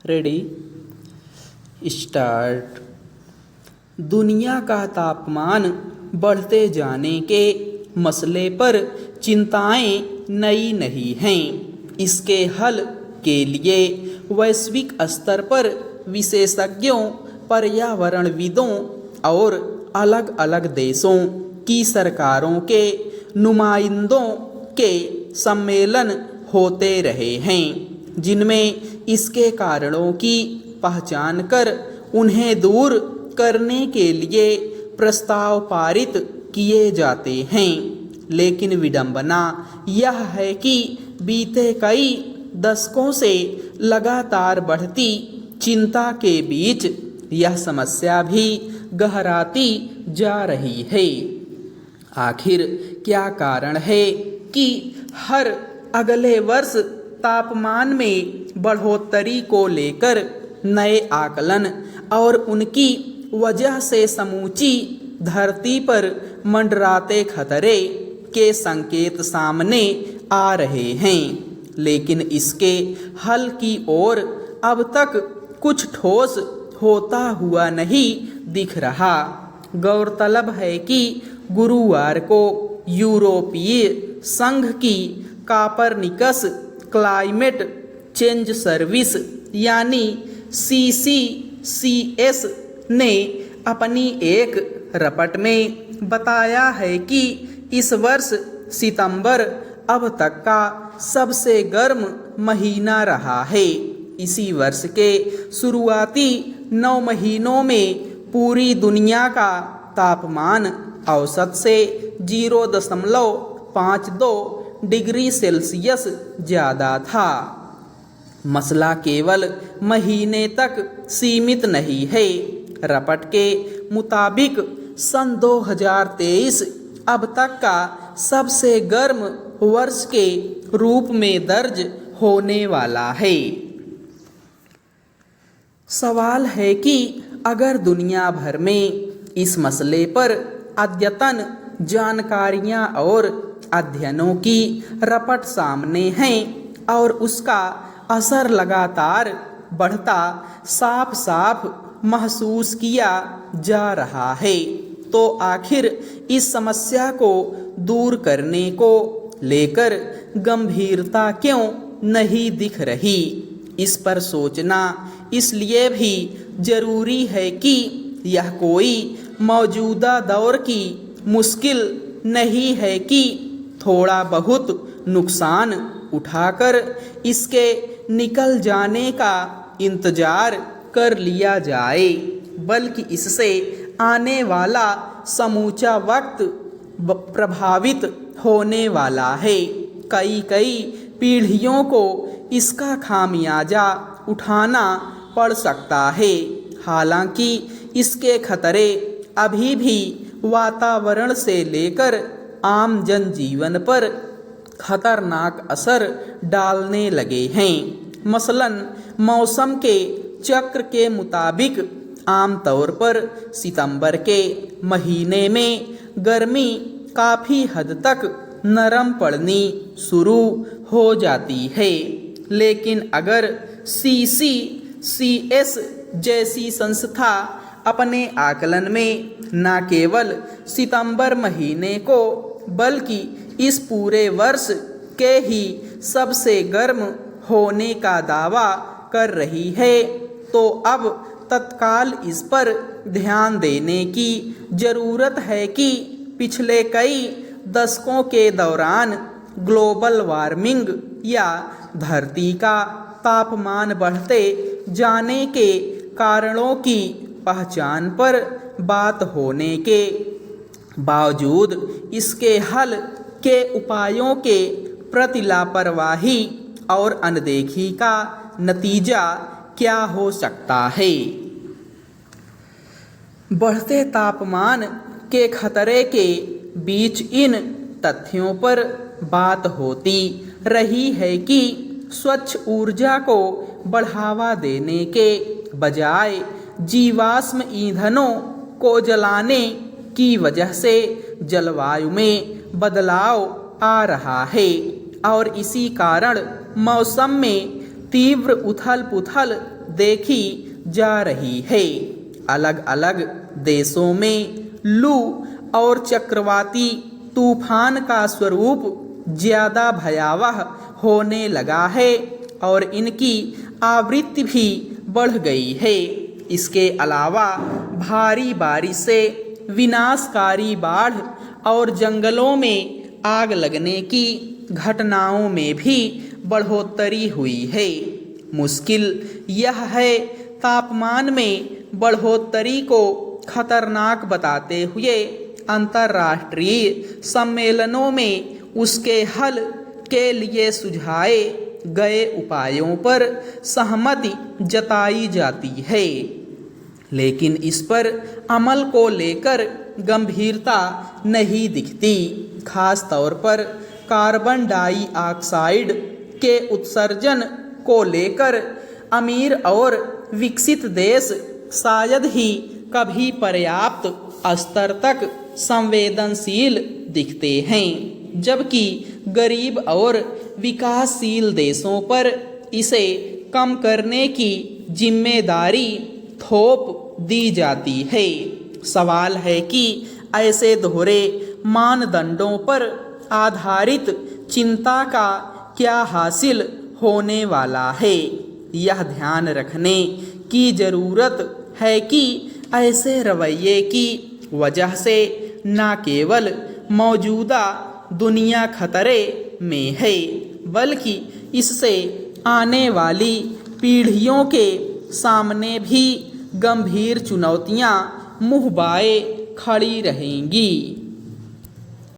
Ready start. दुनिया का तापमान बढ़ते जाने के मसले पर चिंताएं नई नहीं हैं। इसके हल के लिए वैश्विक स्तर पर विशेषज्ञों, पर्यावरणविदों और अलग अलग देशों की सरकारों के नुमाइंदों के सम्मेलन होते रहे हैं, जिनमें इसके कारणों की पहचान कर उन्हें दूर करने के लिए प्रस्ताव पारित किए जाते हैं। लेकिन विडंबना यह है कि बीते कई दशकों से लगातार बढ़ती चिंता के बीच यह समस्या भी गहराती जा रही है। आखिर क्या कारण है कि हर अगले वर्ष तापमान में बढ़ोतरी को लेकर नए आकलन और उनकी वजह से समूची धरती पर मंडराते खतरे के संकेत सामने आ रहे हैं, लेकिन इसके हल की ओर अब तक कुछ ठोस होता हुआ नहीं दिख रहा। गौरतलब है कि गुरुवार को यूरोपीय संघ की कापरनिकस क्लाइमेट चेंज सर्विस यानी CCCS ने अपनी एक रिपोर्ट में बताया है कि इस वर्ष सितंबर अब तक का सबसे गर्म महीना रहा है। इसी वर्ष के शुरुआती 9 महीनों में पूरी दुनिया का तापमान औसत से 0.52 डिग्री सेल्सियस ज़्यादा था। मसला केवल महीने तक सीमित नहीं है। रिपोर्ट के मुताबिक सन 2023 अब तक का सबसे गर्म वर्ष के रूप में दर्ज होने वाला है। सवाल है कि अगर दुनिया भर में इस मसले पर अद्यतन जानकारियां और अध्ययनों की रपट सामने हैं और उसका असर लगातार बढ़ता साफ साफ महसूस किया जा रहा है, तो आखिर इस समस्या को दूर करने को लेकर गंभीरता क्यों नहीं दिख रही। इस पर सोचना इसलिए भी जरूरी है कि यह कोई मौजूदा दौर की मुश्किल नहीं है कि थोड़ा बहुत नुकसान उठाकर इसके निकल जाने का इंतजार कर लिया जाए, बल्कि इससे आने वाला समूचा वक्त प्रभावित होने वाला है। कई पीढ़ियों को इसका खामियाजा उठाना पड़ सकता है। हालांकि इसके खतरे अभी भी वातावरण से लेकर आम जनजीवन पर खतरनाक असर डालने लगे हैं। मसलन मौसम के चक्र के मुताबिक आमतौर पर सितंबर के महीने में गर्मी काफ़ी हद तक नरम पड़नी शुरू हो जाती है, लेकिन अगर CCCS जैसी संस्था अपने आकलन में न केवल सितंबर महीने को बल्कि इस पूरे वर्ष के ही सबसे गर्म होने का दावा कर रही है, तो अब तत्काल इस पर ध्यान देने की ज़रूरत है कि पिछले कई दशकों के दौरान ग्लोबल वार्मिंग या धरती का तापमान बढ़ते जाने के कारणों की पहचान पर बात होने के बावजूद इसके हल के उपायों के प्रति लापरवाही और अनदेखी का नतीजा क्या हो सकता है। बढ़ते तापमान के खतरे के बीच इन तथ्यों पर बात होती रही है कि स्वच्छ ऊर्जा को बढ़ावा देने के बजाय जीवाश्म ईंधनों को जलाने की वजह से जलवायु में बदलाव आ रहा है और इसी कारण मौसम में तीव्र उथल पुथल देखी जा रही है। अलग अलग देशों में लू और चक्रवाती तूफान का स्वरूप ज़्यादा भयावह होने लगा है और इनकी आवृत्ति भी बढ़ गई है। इसके अलावा भारी बारिश से विनाशकारी बाढ़ और जंगलों में आग लगने की घटनाओं में भी बढ़ोतरी हुई है। मुश्किल यह है, तापमान में बढ़ोतरी को खतरनाक बताते हुए अंतर्राष्ट्रीय सम्मेलनों में उसके हल के लिए सुझाए गए उपायों पर सहमति जताई जाती है, लेकिन इस पर अमल को लेकर गंभीरता नहीं दिखती। खास तौर पर कार्बन डाइऑक्साइड के उत्सर्जन को लेकर अमीर और विकसित देश शायद ही कभी पर्याप्त स्तर तक संवेदनशील दिखते हैं, जबकि गरीब और विकासशील देशों पर इसे कम करने की जिम्मेदारी थोप दी जाती है। सवाल है कि ऐसे दोहरे मानदंडों पर आधारित चिंता का क्या हासिल होने वाला है। यह ध्यान रखने की ज़रूरत है कि ऐसे रवैये की वजह से न केवल मौजूदा दुनिया खतरे में है, बल्कि इससे आने वाली पीढ़ियों के सामने भी गंभीर चुनौतियां मुँह बाए खड़ी रहेंगी।